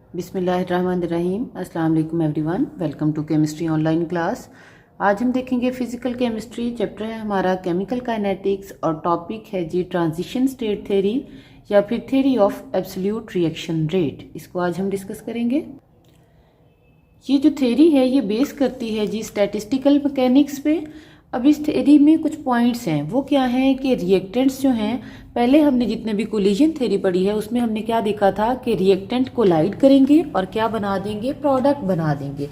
बिस्मिल्लाहिर्रहमानिर्रहीम। अस्सलाम वालेकुम everyone, welcome to chemistry online class. आज हम देखेंगे फिजिकल केमिस्ट्री, चैप्टर है हमारा केमिकल काइनेटिक्स और टॉपिक है जी ट्रांजिशन स्टेट थ्योरी या फिर theory of absolute reaction rate. इसको आज हम डिस्कस करेंगे। ये जो थ्योरी है ये बेस करती है जी स्टैटिस्टिकल मैकेनिक्स पे। अब इस थ्योरी में कुछ पॉइंट्स हैं, वो क्या हैं कि रिएक्टेंट्स जो हैं, पहले हमने जितने भी कोलिजन थ्योरी पढ़ी है उसमें हमने क्या देखा था कि रिएक्टेंट कोलाइड करेंगे और क्या बना देंगे, प्रोडक्ट बना देंगे।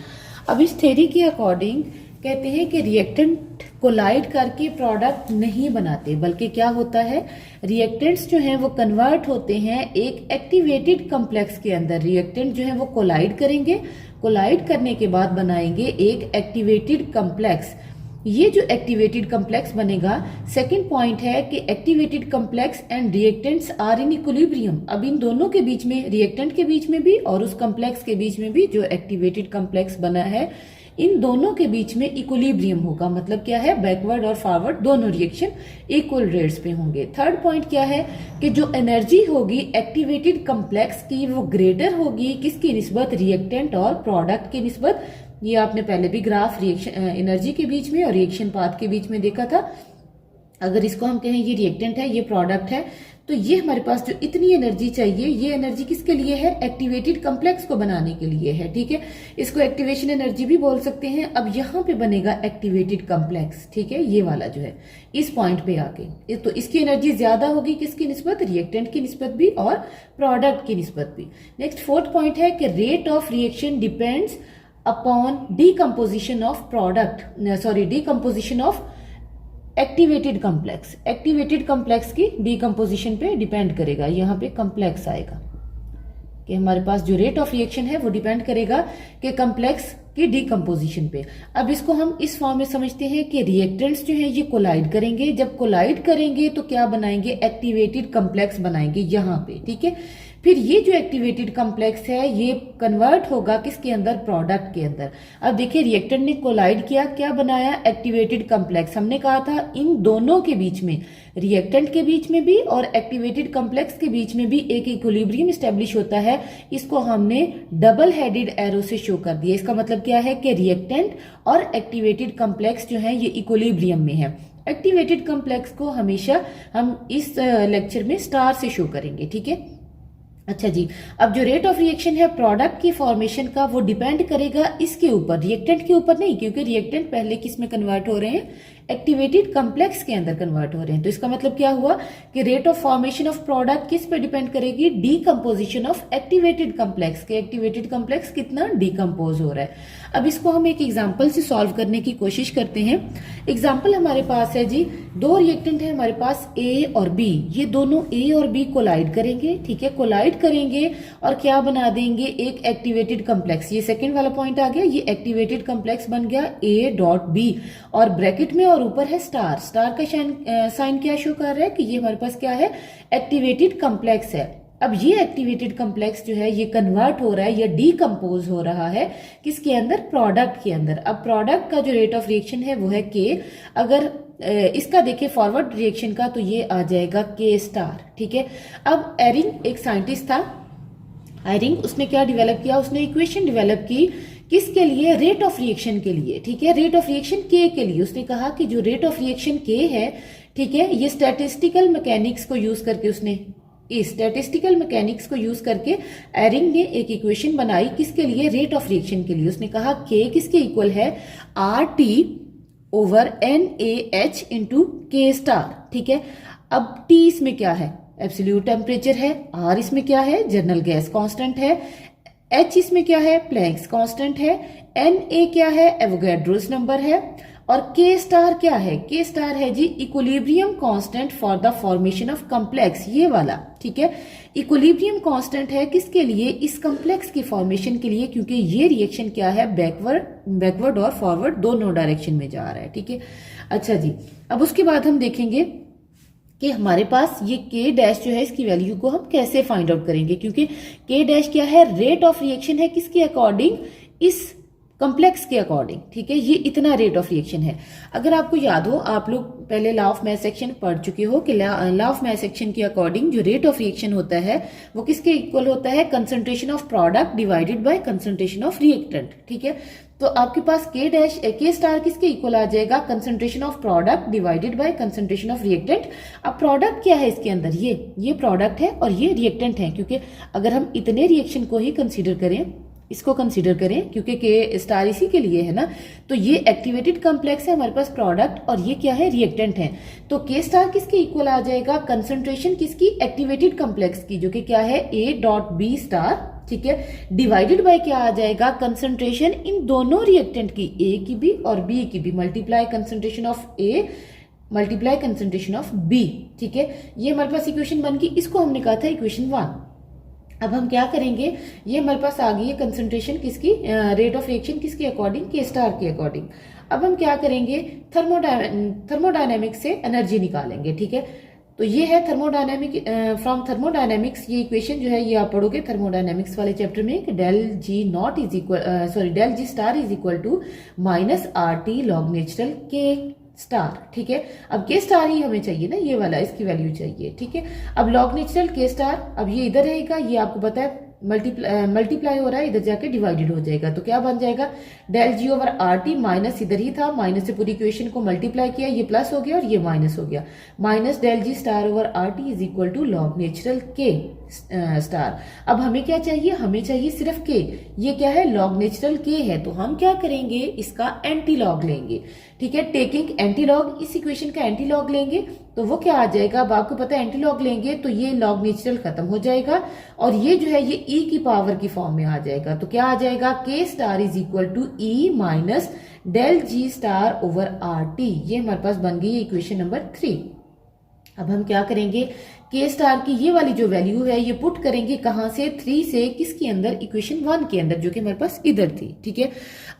अब इस थ्योरी के अकॉर्डिंग कहते हैं कि रिएक्टेंट कोलाइड करके प्रोडक्ट नहीं बनाते, बल्कि क्या होता है, रिएक्टेंट्स जो हैं वो कन्वर्ट होते हैं एक एक्टिवेटेड कॉम्प्लेक्स के अंदर। रिएक्टेंट जो है वो कोलाइड करेंगे, कोलाइड करने के बाद बनाएंगे एक एक्टिवेटेड कॉम्प्लेक्स। ये जो एक्टिवेटेड कॉम्प्लेक्स बनेगा, सेकंड पॉइंट है कि activated complex and reactants are in equilibrium. अब इन दोनों के बीच में, रिएक्टेंट के बीच में भी और उस कॉम्प्लेक्स के बीच में भी जो एक्टिवेटेड कॉम्प्लेक्स बना है, इन दोनों के बीच में इक्विलिब्रियम होगा। मतलब क्या है, बैकवर्ड और फॉरवर्ड दोनों रिएक्शन इक्वल रेट्स पे होंगे। थर्ड पॉइंट क्या है कि जो एनर्जी होगी एक्टिवेटेड कॉम्प्लेक्स की वो ग्रेटर होगी किसकी निस्बत, रिएक्टेंट और प्रोडक्ट की निस्बत। ये आपने पहले भी ग्राफ रिएक्शन एनर्जी के बीच में और रिएक्शन पाथ के बीच में देखा था। अगर इसको हम कहें ये रिएक्टेंट है, ये प्रोडक्ट है, तो ये हमारे पास जो इतनी एनर्जी चाहिए, ये एनर्जी किसके लिए है, एक्टिवेटेड कॉम्प्लेक्स को बनाने के लिए है। ठीक है, इसको एक्टिवेशन एनर्जी भी बोल सकते हैं। अब यहाँ पे बनेगा एक्टिवेटेड कॉम्प्लेक्स, ठीक है, ये वाला जो है इस पॉइंट पे आके, तो इसकी एनर्जी ज्यादा होगी किसकी निस्बत, रिएक्टेंट की निस्बत भी और प्रोडक्ट की निस्बत भी। नेक्स्ट फोर्थ पॉइंट है कि rate of reaction depends upon decomposition of decomposition of activated complex. Activated complex की डीकम्पोजिशन पे डिपेंड करेगा। यहाँ पे कॉम्प्लेक्स आएगा कि हमारे पास जो रेट ऑफ रिएक्शन है वो डिपेंड करेगा कि कॉम्प्लेक्स की डीकम्पोजिशन पे। अब इसको हम इस फॉर्म में समझते हैं कि रिएक्टेंट्स जो है ये कोलाइड करेंगे। जब कोलाइड करेंगे तो क्या बनाएंगे, एक्टिवेटेड कॉम्प्लेक्स बनाएंगे यहाँ पे। ठीक है, फिर ये जो एक्टिवेटेड कॉम्प्लेक्स है ये कन्वर्ट होगा किसके अंदर, प्रोडक्ट के अंदर। अब देखिए रिएक्टेंट ने कोलाइड किया, क्या बनाया, एक्टिवेटेड कॉम्प्लेक्स। हमने कहा था इन दोनों के बीच में, रिएक्टेंट के बीच में भी और एक्टिवेटेड कॉम्प्लेक्स के बीच में भी एक इक्विलिब्रियम एस्टेब्लिश होता है। इसको हमने डबल हेडेड एरो से शो कर दिया। इसका मतलब क्या है कि रिएक्टेंट और एक्टिवेटेड कॉम्प्लेक्स जो है ये इक्विलिब्रियम में है। एक्टिवेटेड कॉम्प्लेक्स को हमेशा हम इस लेक्चर में स्टार से शो करेंगे। ठीक है, अच्छा जी। अब जो रेट ऑफ रिएक्शन है प्रोडक्ट की फॉर्मेशन का, वो डिपेंड करेगा इसके ऊपर, रिएक्टेंट के ऊपर नहीं, क्योंकि रिएक्टेंट पहले किस में कन्वर्ट हो रहे हैं, एक्टिवेटेड कॉम्प्लेक्स के अंदर कन्वर्ट हो रहे हैं। तो इसका मतलब क्या हुआ कि rate of formation of product किस पे डिपेंड करेगी, डीकम्पोजिशन ऑफ एक्टिवेटेड कॉम्प्लेक्स के। एक्टिवेटेड कॉम्प्लेक्स कितना डीकम्पोज हो रहा है। अब इसको हम एक एग्जांपल से सॉल्व करने की कोशिश करते हैं। एग्जांपल हमारे पास है जी, दो रिएक्टेंट है हमारे पास ए और बी। ये दोनों ए और बी कोलाइड करेंगे। ठीक है, कोलाइड करेंगे और क्या बना देंगे, एक एक्टिवेटेड कॉम्प्लेक्स। ये सेकंड वाला पॉइंट आ गया, ये एक्टिवेटेड कॉम्प्लेक्स बन गया ए डॉट बी और ब्रैकेट में और ऊपर है स्टार। स्टार का साइन क्या शो कर रहा है कि ये हमारे पास क्या है, एक्टिवेटेड कॉम्प्लेक्स है। अब ये एक्टिवेटेड कॉम्प्लेक्स जो है ये कन्वर्ट हो रहा है या डीकम्पोज हो रहा है किसके अंदर, प्रोडक्ट के अंदर। अब प्रोडक्ट का जो रेट ऑफ रिएक्शन है वो है के। अगर इसका देखिए फॉरवर्ड रिएक्शन का, तो ये आ जाएगा के स्टार। ठीक है, अब एरिंग एक साइंटिस्ट था, एरिंग, उसने क्या डेवलप किया, उसने इक्वेशन डेवलप की किसके लिए, रेट ऑफ रिएक्शन के लिए। ठीक है, रेट ऑफ रिएक्शन के लिए। उसने कहा कि जो रेट ऑफ रिएक्शन के है, ठीक है, ये स्टैटिस्टिकल मैकेनिक्स को यूज करके, उसने इस स्टैटिस्टिकल मैकेनिक्स को यूज करके एरिंग ने एक इक्वेशन बनाई किसके लिए, रेट ऑफ रिएक्शन के लिए। उसने कहा के किसके इक्वल है, R T over N A H into K star. ठीक है, अब टी इसमें क्या है, एब्सोल्यूट टेम्परेचर है, आर इसमें क्या है, जनरल गैस कांस्टेंट है, एच इसमें क्या है, प्लैंक्स कांस्टेंट है, एन ए क्या है, एवोगैड्रोस नंबर है, और के स्टार क्या है, के स्टार है G equilibrium constant for the formation of complex, ये वाला। ठीक है, इक्विलिब्रियम कांस्टेंट है किसके लिए, इस कॉम्प्लेक्स की फॉर्मेशन के लिए, क्योंकि ये रिएक्शन क्या है, बैकवर्ड और फॉरवर्ड दोनों डायरेक्शन में जा रहा है। ठीक है, अच्छा जी। अब उसके बाद हम देखेंगे कि हमारे पास ये के डैश जो है इसकी वैल्यू को हम कैसे फाइंड आउट करेंगे, क्योंकि के डैश क्या है, रेट ऑफ रिएक्शन है किसके अकॉर्डिंग, इस कॉम्प्लेक्स के अकॉर्डिंग, ठीक है। ये इतना रेट ऑफ रिएक्शन है। अगर आपको याद हो, आप लोग पहले लॉ ऑफ मैस सेक्शन पढ़ चुके हो कि लॉ ऑफ मैस सेक्शन के अकॉर्डिंग जो रेट ऑफ रिएक्शन होता है वो किसके इक्वल होता है, concentration of product divided by concentration of reactant, ठीक है। तो आपके पास के स्टार किसके इक्वल आ जाएगा, concentration of product divided by concentration of reactant. अब प्रोडक्ट क्या है इसके अंदर, ये प्रोडक्ट है और ये रिएक्टेंट है, क्योंकि अगर हम इतने रिएक्शन को ही कंसीडर करें, इसको कंसीडर करें, क्योंकि के स्टार इसी के लिए है ना, तो ये एक्टिवेटेड कॉम्प्लेक्स है हमारे पास प्रोडक्ट, और ये क्या है, रिएक्टेंट है। तो के स्टार किसके इक्वल आ जाएगा, कंसंट्रेशन किसकी, एक्टिवेटेड कॉम्प्लेक्स की, जो कि क्या है A डॉट बी स्टार, ठीक है, डिवाइडेड बाय क्या आ जाएगा, कंसंट्रेशन इन दोनों रिएक्टेंट की, A की भी और B की भी, multiply concentration of A multiply concentration of B, ठीक है। ये हमारे पास इक्वेशन 1 की, इसको हमने कहा था इक्वेशन 1। अब हम क्या करेंगे, ये हमारे पास आ गई है कंसंट्रेशन किसकी, रेट ऑफ रिएक्शन किसके अकॉर्डिंग, के स्टार के अकॉर्डिंग। अब हम क्या करेंगे, थर्मोडायनेमिक्स से एनर्जी निकालेंगे, ठीक है। तो ये है फ्रॉम थर्मोडायनेमिक्स, ये इक्वेशन जो है ये आप पढ़ोगे थर्मोडायनेमिक्स वाले चैप्टर में, कि del G star is equal to minus RT log natural K star, ठीक है। अब के स्टार ही हमें चाहिए ना, ये वाला, इसकी वैल्यू चाहिए, ठीक है। अब लॉग नेचुरल के स्टार, अब ये इधर रहेगा, ये आपको पता है मल्टीप्लाई हो रहा है, इधर जाके डिवाइडेड हो जाएगा, तो क्या बन जाएगा, डेल जी ओवर RT, माइनस इधर ही था, माइनस से पूरी इक्वेशन को मल्टीप्लाई किया, ये प्लस हो गया और ये माइनस हो गया, minus del G star over RT is equal to log natural K star. अब हमें क्या चाहिए, हमें चाहिए सिर्फ के, ये क्या है, लॉग नेचुरल के है, तो हम क्या करेंगे, इसका एंटी लॉग लेंगे, ठीक है। टेकिंग एंटी लॉग, इस इक्वेशन का एंटी लॉग लेंगे तो वो क्या आ जाएगा, अब आपको पता है एंटी लॉग लेंगे तो ये लॉग नेचुरल खत्म हो जाएगा और ये जो है ये E की पावर की फॉर्म में आ जाएगा, तो क्या आ जाएगा, K star is equal to E minus del G star over RT। ये हमारे पास बन गई है इक्वेशन नंबर 3। अब हम क्या करेंगे, के स्टार की ये वाली जो वैल्यू है ये पुट करेंगे कहां से, 3 से, किसके अंदर, इक्वेशन 1 के अंदर, जो कि हमारे पास इधर थी, ठीक है।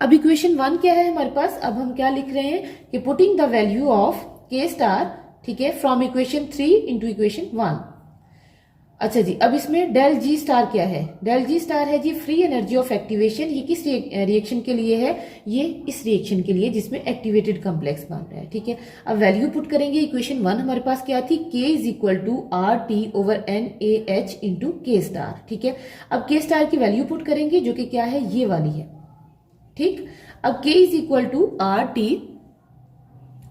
अब इक्वेशन 1 क्या है हमारे पास, अब हम क्या लिख रहे हैं कि पुटिंग द वैल्यू ऑफ के स्टार, ठीक है, फ्रॉम इक्वेशन 3 इंटू इक्वेशन 1। अच्छा जी, अब इसमें डेल जी स्टार क्या है, डेल जी स्टार है जी फ्री एनर्जी ऑफ एक्टिवेशन। ये किस रिएक्शन के लिए है, ये इस रिएक्शन के लिए जिसमें एक्टिवेटेड कॉम्प्लेक्स बन रहा है, ठीक है। अब वैल्यू पुट करेंगे, इक्वेशन 1 हमारे पास क्या थी, K is equal to RT over NaH into K star, ठीक है। अब के स्टार की वैल्यू पुट करेंगे जो कि क्या है, ये वाली है, ठीक। अब K is equal to RT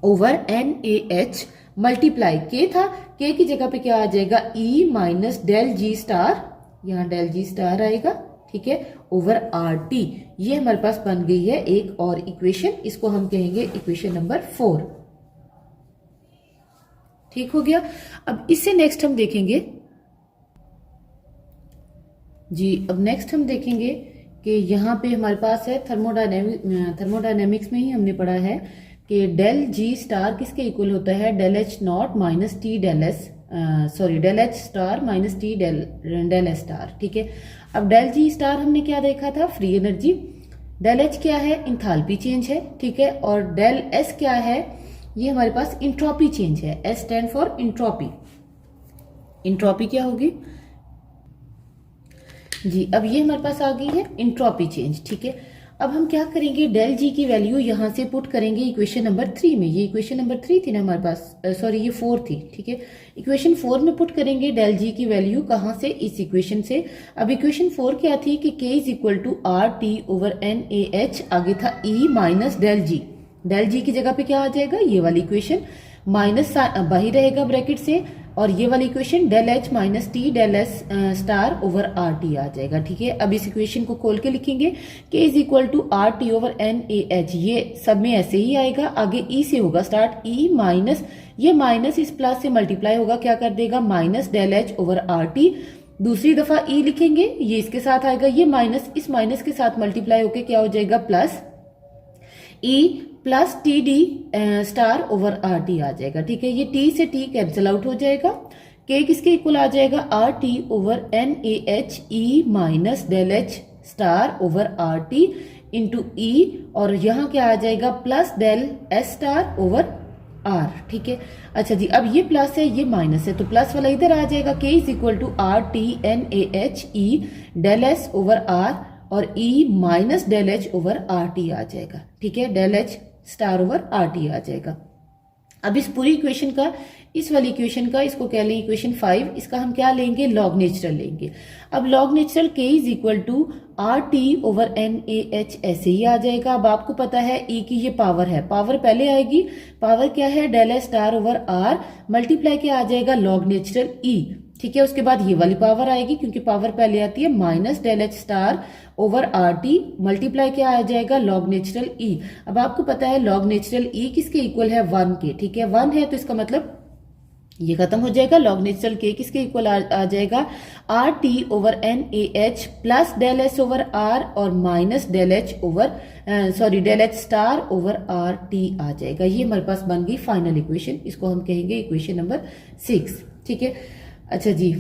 over NaH multiply, K था, के की जगह पे क्या आ जाएगा, E minus del G star, यहाँ डेल जी स्टार आएगा, ठीक है, ओवर RT। ये हमारे पास बन गई है एक और इक्वेशन, इसको हम कहेंगे इक्वेशन नंबर 4, ठीक हो गया। अब इससे नेक्स्ट हम देखेंगे जी, अब नेक्स्ट हम देखेंगे कि यहाँ पे हमारे पास है थर्मोडायनेमिक्स में ही हमने पढ़ा है कि डेल जी स्टार किसके इक्वल होता है, del H not minus T del H star minus T del S star, ठीक है। अब डेल जी स्टार हमने क्या देखा था, फ्री एनर्जी, डेल H क्या है, इंथाल्पी चेंज है, ठीक है, और डेल S क्या है, ये हमारे पास इंट्रोपी चेंज है, S stand for entropy. Entropy क्या होगी जी, अब ये हमारे पास आ गई है इंट्रोपी चेंज, ठीक है। अब हम क्या करेंगे, डेल जी की वैल्यू यहां से पुट करेंगे इक्वेशन नंबर 3 में, ये इक्वेशन नंबर 3 थी ना हमारे पास, सॉरी ये 4 थी, ठीक है। इक्वेशन 4 में पुट करेंगे डेल जी की वैल्यू कहां से, इस इक्वेशन से। अब इक्वेशन 4 क्या थी कि K is equal to RT over NaH, आगे था E माइनस डेल जी की जगह पे क्या आ जाएगा, ये वाली इक्वेशन, माइनस बाहर रहेगा ब्रैकेट से, और ये वाली equation del H minus T del S star over RT आ जाएगा, ठीक है। अब इस इक्वेशन को खोल के लिखेंगे, K is equal to RT over NaH, ये सब में ऐसे ही आएगा, आगे E से होगा स्टार्ट, E माइनस, ये माइनस इस प्लस से मल्टीप्लाई होगा, क्या कर देगा, minus del H over RT, दूसरी दफा E लिखेंगे, ये इसके साथ आएगा, ये माइनस इस माइनस के साथ मल्टीप्लाई होके क्या हो जाएगा, plus E plus TD star over RT आ जाएगा, ठीक है। ये T से T कैंसिल आउट हो जाएगा, K किसके इक्वल आ जाएगा, RT over NaH E minus del H star over RT into E, और यहाँ क्या आ जाएगा, plus del S star over R, ठीक है। अच्छा जी, अब ये प्लस है ये माइनस है, तो प्लस वाला इधर आ जाएगा, K is equal to RT NaH E del S over R, और e minus del H over R T आ जाएगा। ठीक है, del H star over R T आ जाएगा। अब इस पूरी इक्वेशन का, इस वाली इक्वेशन का, इसको कह लें इक्वेशन 5, इसका हम क्या लेंगे, लॉग नेचुरल लेंगे। अब log natural k is equal to R T over N A H ऐसे ही आ जाएगा। अब आपको पता है e की ये पावर है, पावर पहले आएगी, पावर क्या है, del H star over R multiply क्या आ जाएगा, लॉग नेचुरल e। ठीक है, उसके बाद ये वाली पावर आएगी, क्योंकि पावर पहले आती है, minus del H star over R T multiply क्या आ जाएगा, लॉग नेचुरल ई। अब आपको पता है लॉग नेचुरल ई किसके इक्वल है, 1 के। ठीक है, 1 है तो इसका मतलब ये खत्म हो जाएगा, लॉग नेचुरल के किसके इक्वल आ जाएगा, R T over N A H plus del H over R और minus del H over del H star over R T आ जाएगा। ये हमारे पास बन गई फाइनल इक्वेशन, इसको हम कहेंगे इक्वेशन नंबर 6। ठीक है, अच्छा जी,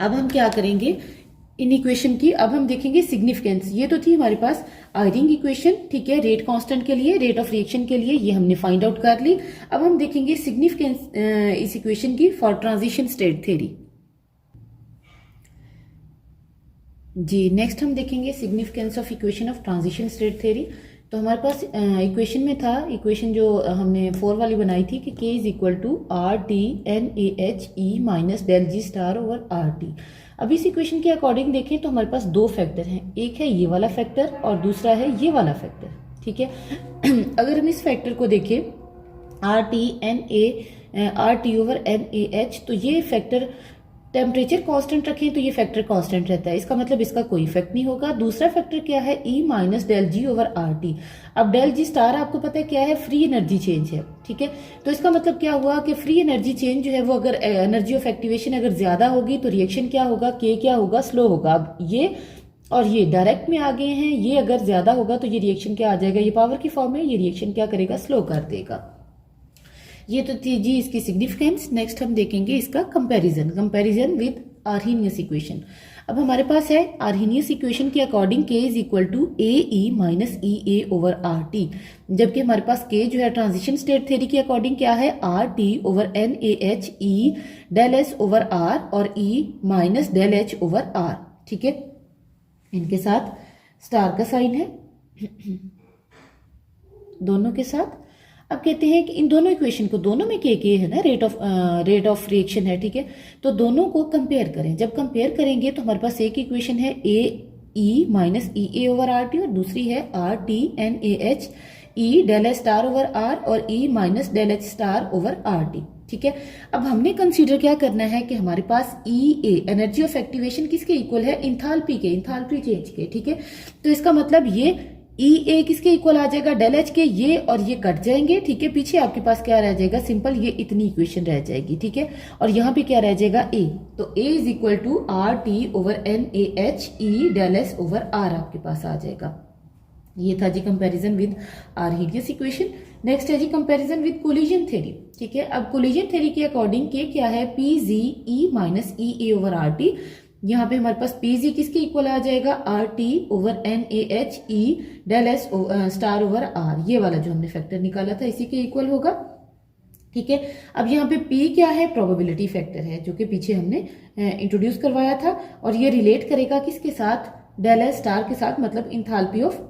अब हम क्या करेंगे इन इक्वेशन की, अब हम देखेंगे सिग्निफिकेंस। ये तो थी हमारे पास आयरिंग इक्वेशन, ठीक है, रेट कांस्टेंट के लिए, रेट ऑफ रिएक्शन के लिए, ये हमने फाइंड आउट कर ली। अब हम देखेंगे सिग्निफिकेंस इस इक्वेशन की फॉर ट्रांजिशन स्टेट थ्योरी। जी, नेक्स्ट हम देखेंगे significance of equation of transition state theory. तो हमारे पास इक्वेशन में था, इक्वेशन जो हमने 4 वाली बनाई थी कि k is equal to R T N A H E minus del G star over R T. अब इस इक्वेशन के अकॉर्डिंग देखें तो हमारे पास 2 फैक्टर हैं, एक है ये वाला फैक्टर और दूसरा है ये वाला फैक्टर। ठीक है, अगर हम इस फैक्टर को देखें R T over N A H, तो ये फैक्टर टेम्परेचर कांस्टेंट रखें तो ये फैक्टर कांस्टेंट रहता है, इसका मतलब इसका कोई इफेक्ट नहीं होगा। दूसरा फैक्टर क्या है, ई माइनस डेल जी ओवर आर टी। अब डेल जी स्टार आपको पता है क्या है, फ्री एनर्जी चेंज है। ठीक है, तो इसका मतलब क्या हुआ कि फ्री एनर्जी चेंज जो है वो अगर एनर्जी ऑफ एक्टिवेशन अगर ज्यादा होगी तो रिएक्शन क्या होगा, के क्या होगा, स्लो होगा। अब ये और ये डायरेक्ट में आ गए हैं, ये अगर ज्यादा होगा तो ये रिएक्शन क्या आ जाएगा, ये पावर की फॉर्म है, ये रिएक्शन क्या करेगा, स्लो कर देगा। ये तो थी जी इसकी सिग्निफिकेंस। नेक्स्ट हम देखेंगे इसका कंपैरिजन विद आर्हीनियस इक्वेशन। अब हमारे पास है आर्हीनियस इक्वेशन के according k is equal to A e minus E A over R T, जबकि हमारे पास k जो है ट्रांजिशन स्टेट थ्योरी के अकॉर्डिंग क्या है, R T over N A H E del S over R और e minus del H over R. ठीक है, इनके साथ स्टार का साइन है दोनों के साथ। अब कहते हैं कि इन दोनों इक्वेशन को, दोनों में के है ना, रेट ऑफ रिएक्शन है। ठीक है, तो दोनों को कंपेयर करें। जब कंपेयर करेंगे तो हमारे पास एक इक्वेशन है A e minus E A over R T और दूसरी है R T N A H E del H star over R और e minus del H star over R T. ठीक है, अब हमने कंसीडर क्या करना है कि हमारे पास ई ए एनर्जी ऑफ एक्टिवेशन किसके इक्वल है, इंथाल्पी के, इंथाल्पी चेंज के। ठीक है, तो इसका मतलब ये ई ए किसके इक्वल आ जाएगा, डेल एच के, ये और ये कट जाएंगे। ठीक है, पीछे आपके पास क्या रह जाएगा, सिंपल ये इतनी इक्वेशन रह जाएगी। ठीक है, और यहाँ पे क्या रह जाएगा, ए, तो A is equal to R T over N A H E del S over R आपके पास आ जाएगा। ये था G comparison with Arrhenius equation. Next है G comparison with collision theory. ठीक है, अब कोलिजन थ्योरी के अकॉर्डिंग के क्या है, P G E minus E A over R T. यहाँ पे हमारे पास पी जी किसके इक्वल आ जाएगा, R T over N A H E del S star over R, ये वाला जो हमने फैक्टर निकाला था इसी के इक्वल होगा। ठीक है, अब यहाँ पे P क्या है, प्रोबेबिलिटी फैक्टर है जो कि पीछे हमने इंट्रोड्यूस करवाया था, और ये रिलेट करेगा किसके साथ, डेल एस स्टार के साथ, मतलब enthalpy of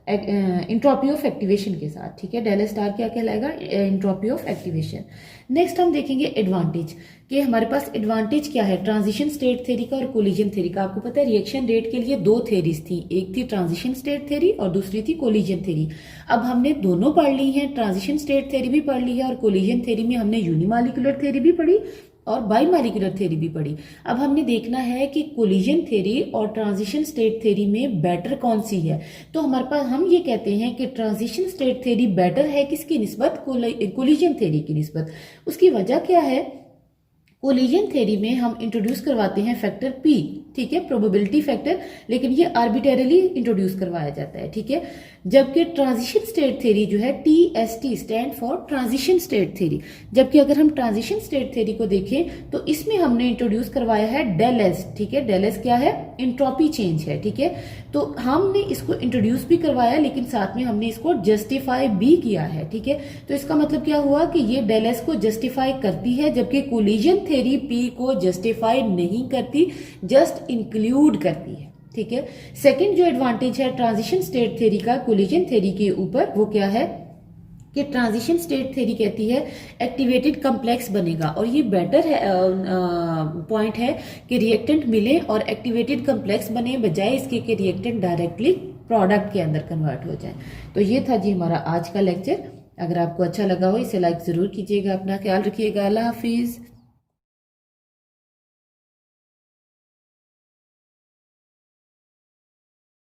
entropy of activation के साथ। ठीक है, डेल एस स्टार क्या कहलाएगा, इंट्रोपी ऑफ एक्टिवेशन। नेक्स्ट हम देखेंगे एडवांटेज, कि हमारे पास एडवांटेज क्या है ट्रांजिशन स्टेट थ्योरी का और कोलिजन थ्योरी का। आपको पता है रिएक्शन रेट के लिए 2 थ्योरीज थी, एक थी ट्रांजिशन स्टेट थ्योरी और दूसरी थी कोलिजन थ्योरी। अब हमने दोनों पढ़ ली हैं, ट्रांजिशन स्टेट थ्योरी भी पढ़ ली है और कोलिजन थ्योरी में हमने यूनिमॉलिक्यूलर थ्योरी भी पढ़ी और बाईमॉलिक्यूलर थ्योरी भी पढ़ी। अब हमने देखना है कि कोलिजन थ्योरी और ट्रांजिशन स्टेट थ्योरी में बेटर कौन सी है। तो हमारे पास हम ये कहते हैं कि ट्रांजिशन स्टेट थ्योरी बेटर है किसकी निस्बत, कोलिजन थ्योरी की निस्बत। उसकी वजह क्या है, कोलिजन थ्योरी में हम इंट्रोड्यूस करवाते हैं फैक्टर पी। ठीक है, प्रोबेबिलिटी फैक्टर, लेकिन ये आर्बिट्रेरली इंट्रोड्यूस करवाया जाता है, ठीक है। जबकि ट्रांजिशन स्टेट थ्योरी जो है, TST stand for transition state theory, जबकि अगर हम ट्रांजिशन स्टेट थ्योरी को देखें तो इसमें हमने इंट्रोड्यूस करवाया है डेल एस, ठीक है। डेल एस क्या है? एंट्रोपी चेंज है, ठीक है। तो हमने इसको इंट्रोड्यूस भी करवाया, लेकिन साथ में हमने इसको जस्टिफाई भी किया है, ठीक है। तो इसका मतलब क्या हुआ कि ये डेल एस को जस्टिफाई करती है, जबकि कोलिजन थ्योरी पी को जस्टिफाई नहीं करती, जस्ट इंक्लूड करती है, ठीक है। सेकंड जो एडवांटेज है ट्रांजिशन स्टेट थ्योरी का कोलिजन थ्योरी के ऊपर, वो क्या है कि ट्रांजिशन स्टेट थ्योरी कहती है एक्टिवेटेड कम्प्लेक्स बनेगा, और ये बेटर है पॉइंट है कि रिएक्टेंट मिले और एक्टिवेटेड कम्प्लेक्स बने, बजाय इसके कि रिएक्टेंट डायरेक्टली प्रोडक्ट के अंदर कन्वर्ट हो जाए। तो ये था जी हमारा आज का लेक्चर। अगर आपको अच्छा लगा हो इसे लाइक जरूर कीजिएगा। अपना ख्याल रखिएगा। अल्लाह हाफिज।